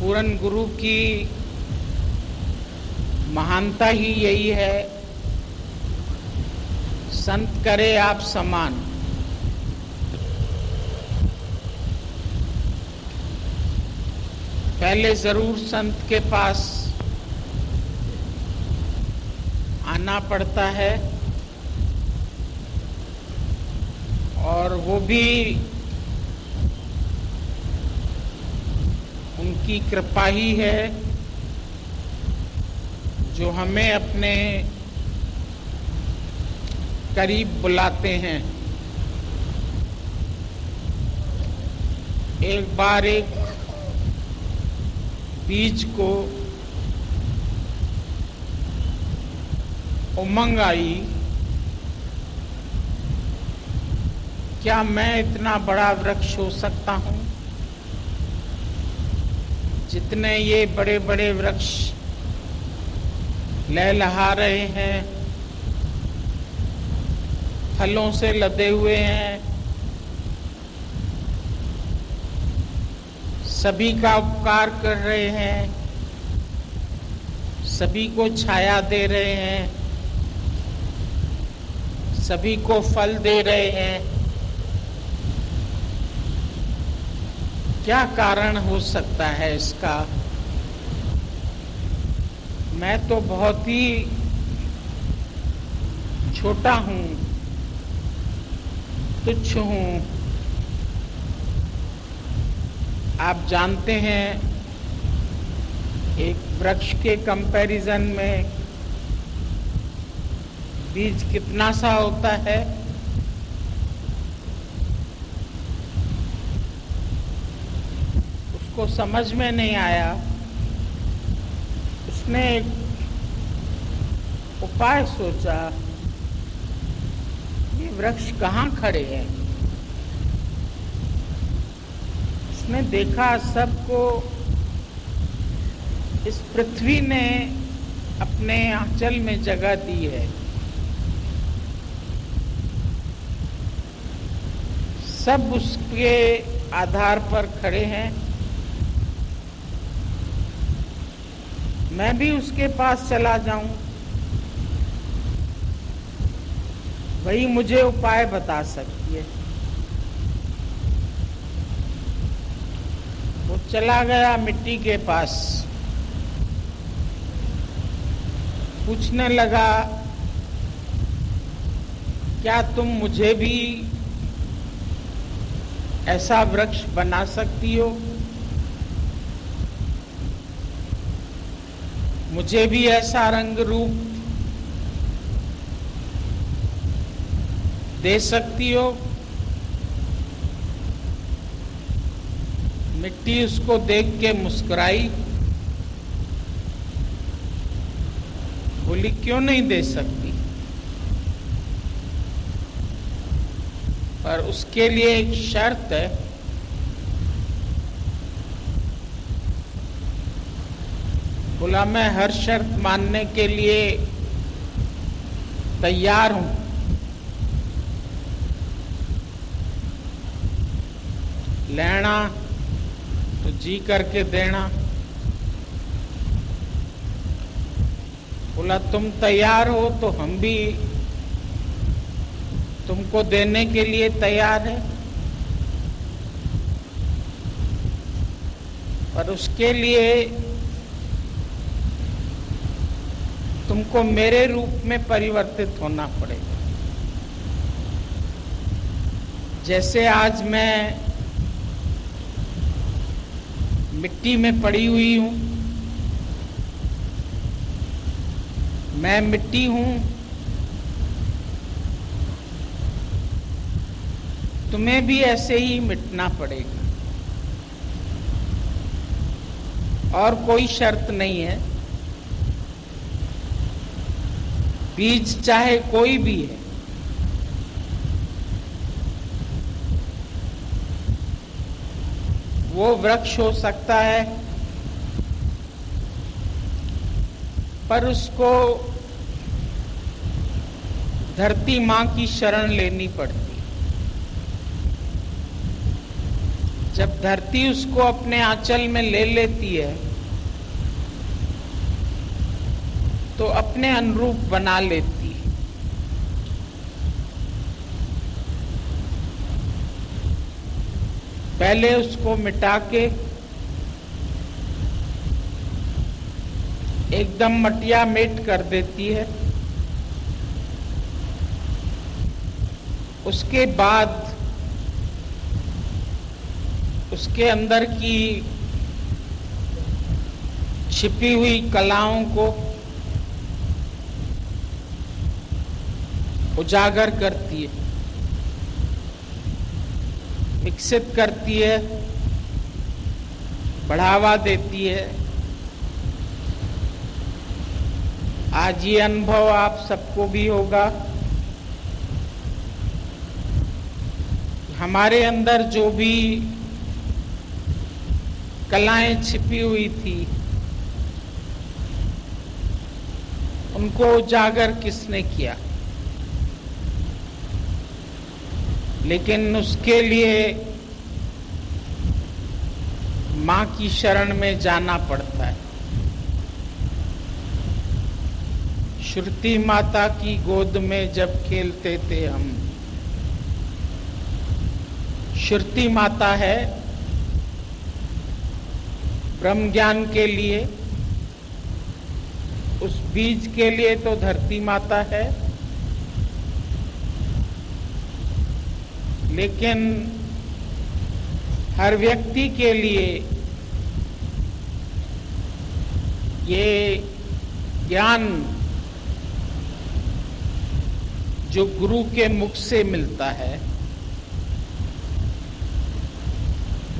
पूरन गुरु की महानता ही यही है, संत करे आप समान। पहले जरूर संत के पास आना पड़ता है और वो भी उनकी कृपा ही है जो हमें अपने करीब बुलाते हैं। एक बार एक बीज को उमंग आई, क्या मैं इतना बड़ा वृक्ष हो सकता हूं जितने ये बड़े बड़े वृक्ष लहलहा रहे हैं, फलों से लदे हुए हैं, सभी का उपकार कर रहे हैं, सभी को छाया दे रहे हैं, सभी को फल दे रहे हैं। क्या कारण हो सकता है इसका? मैं तो बहुत ही छोटा हूं, तुच्छ हूं। आप जानते हैं एक वृक्ष के कंपैरिजन में बीज कितना सा होता है। उसको समझ में नहीं आया, उसने एक उपाय सोचा, ये वृक्ष कहाँ खड़े हैं। उसने देखा सबको इस पृथ्वी ने अपने आंचल में जगह दी है, सब उसके आधार पर खड़े हैं। मैं भी उसके पास चला जाऊं, वही मुझे उपाय बता सकती है। वो चला गया मिट्टी के पास, पूछने लगा, क्या तुम मुझे भी ऐसा वृक्ष बना सकती हो? मुझे भी ऐसा रंग रूप दे सकती हो? मिट्टी उसको देख के मुस्कुराई, बोली क्यों नहीं दे सकती, पर उसके लिए एक शर्त है। बोला मैं हर शर्त मानने के लिए तैयार हूं, लेना तो जी करके देना। बोला तुम तैयार हो तो हम भी तुमको देने के लिए तैयार है, पर उसके लिए तुमको मेरे रूप में परिवर्तित होना पड़ेगा। जैसे आज मैं मिट्टी में पड़ी हुई हूं, मैं मिट्टी हूं, तुम्हें भी ऐसे ही मिटना पड़ेगा और कोई शर्त नहीं है। बीज चाहे कोई भी है, वो वृक्ष हो सकता है, पर उसको धरती माँ की शरण लेनी पड़ती। जब धरती उसको अपने आंचल में ले लेती है तो अपने अनुरूप बना लेती है। पहले उसको मिटा के एकदम मटिया मेट कर देती है, उसके बाद उसके अंदर की छिपी हुई कलाओं को उजागर करती है, विकसित करती है, बढ़ावा देती है। आज ये अनुभव आप सबको भी होगा, हमारे अंदर जो भी कलाएं छिपी हुई थी उनको उजागर किसने किया, लेकिन उसके लिए मां की शरण में जाना पड़ता है। श्रुति माता की गोद में जब खेलते थे हम, श्रुति माता है ब्रह्म ज्ञान के लिए, उस बीज के लिए तो धरती माता है, लेकिन हर व्यक्ति के लिए ये ज्ञान जो गुरु के मुख से मिलता है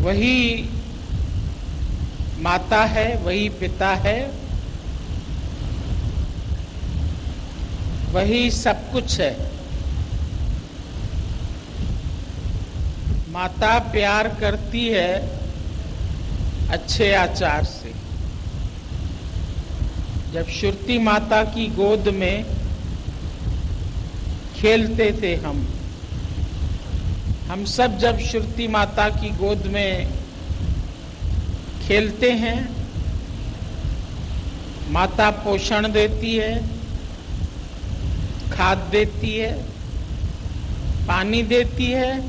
वही माता है, वही पिता है, वही सब कुछ है। माता प्यार करती है अच्छे आचार से। जब श्रुति माता की गोद में खेलते थे हम सब जब श्रुति माता की गोद में खेलते हैं, माता पोषण देती है, खाद देती है, पानी देती है,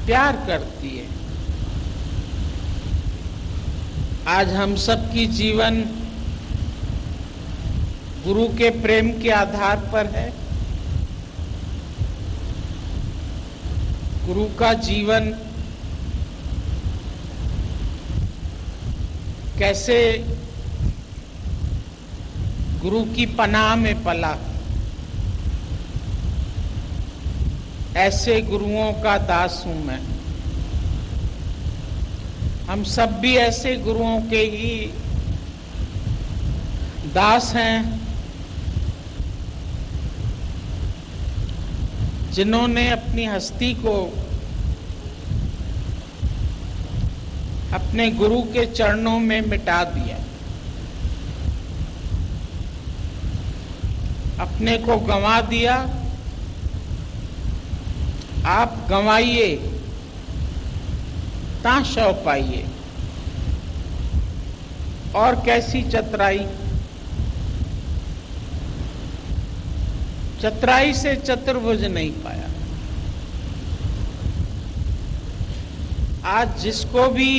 प्यार करती है। आज हम सब की जीवन गुरु के प्रेम के आधार पर है। गुरु का जीवन कैसे गुरु की पनाह में पला, ऐसे गुरुओं का दास हूं मैं। हम सब भी ऐसे गुरुओं के ही दास हैं जिन्होंने अपनी हस्ती को अपने गुरु के चरणों में मिटा दिया, अपने को गंवा दिया। आप गंवाइए ता शव पाइए। और कैसी चतुराई, चतुराई से चतुर्भुज नहीं पाया। आज जिसको भी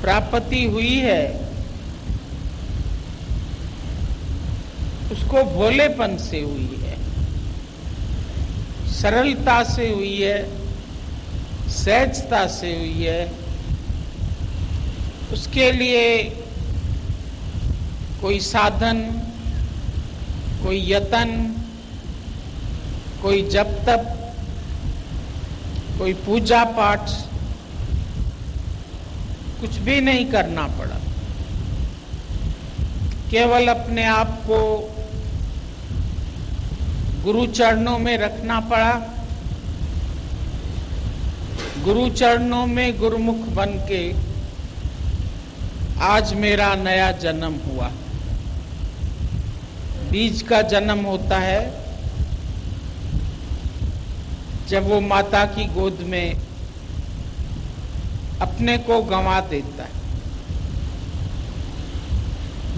प्राप्ति हुई है उसको भोलेपन से हुई है, सरलता से हुई है, सहजता से हुई है। उसके लिए कोई साधन, कोई यतन, कोई जप तप, कोई पूजा पाठ कुछ भी नहीं करना पड़ा। केवल अपने आप को गुरु चरणों में रखना पड़ा। गुरु चरणों में गुरुमुख बन के आज मेरा नया जन्म हुआ। बीज का जन्म होता है जब वो माता की गोद में अपने को गंवा देता है,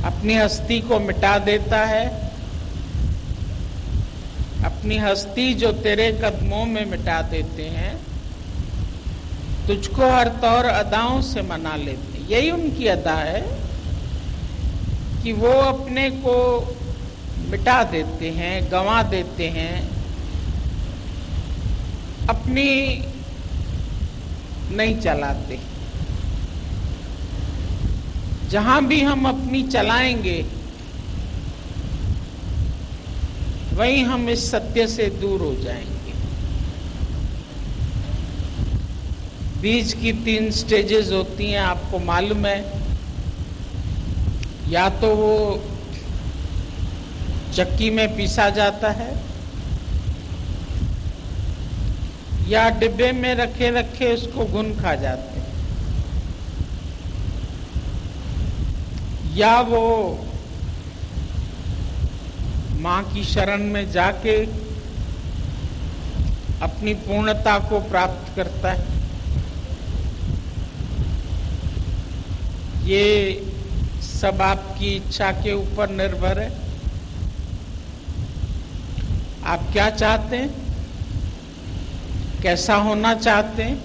अपनी हस्ती को मिटा देता है, अपनी हस्ती जो तेरे कदमों में मिटा देते हैं, तुझको हर तौर अदाओं से मना लेते हैं। यही उनकी अदा है कि वो अपने को मिटा देते हैं, गंवा देते हैं, अपनी नहीं चलाते। जहां भी हम अपनी चलाएंगे वहीं हम इस सत्य से दूर हो जाएंगे। बीज की 3 स्टेजेस होती हैं, आपको मालूम है। या तो वो चक्की में पीसा जाता है, या डिब्बे में रखे रखे उसको घुन खा जाते हैं, या वो मां की शरण में जाके अपनी पूर्णता को प्राप्त करता है। ये सब आपकी इच्छा के ऊपर निर्भर है। आप क्या चाहते हैं, कैसा होना चाहते हैं?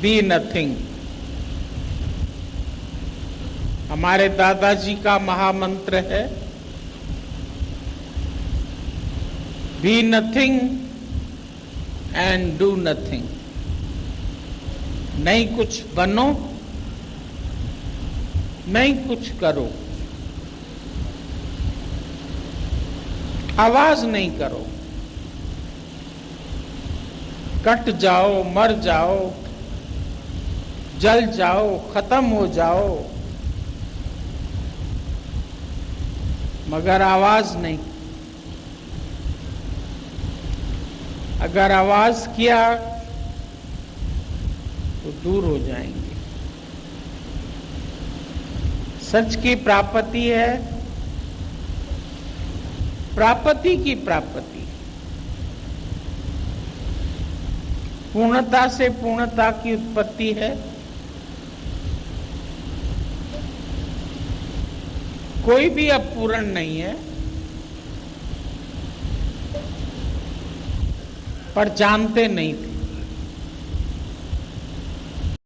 Be nothing. हमारे दादाजी का महामंत्र है, be nothing and do nothing. नहीं कुछ बनो, नहीं कुछ करो, आवाज नहीं करो, कट जाओ, मर जाओ, जल जाओ, खत्म हो जाओ, मगर आवाज नहीं। अगर आवाज किया तो दूर हो जाएंगे। सच की प्राप्ति है, प्राप्ति की प्राप्ति। पूर्णता से पूर्णता की उत्पत्ति है। कोई भी अपूर्ण नहीं है, पर जानते नहीं थे।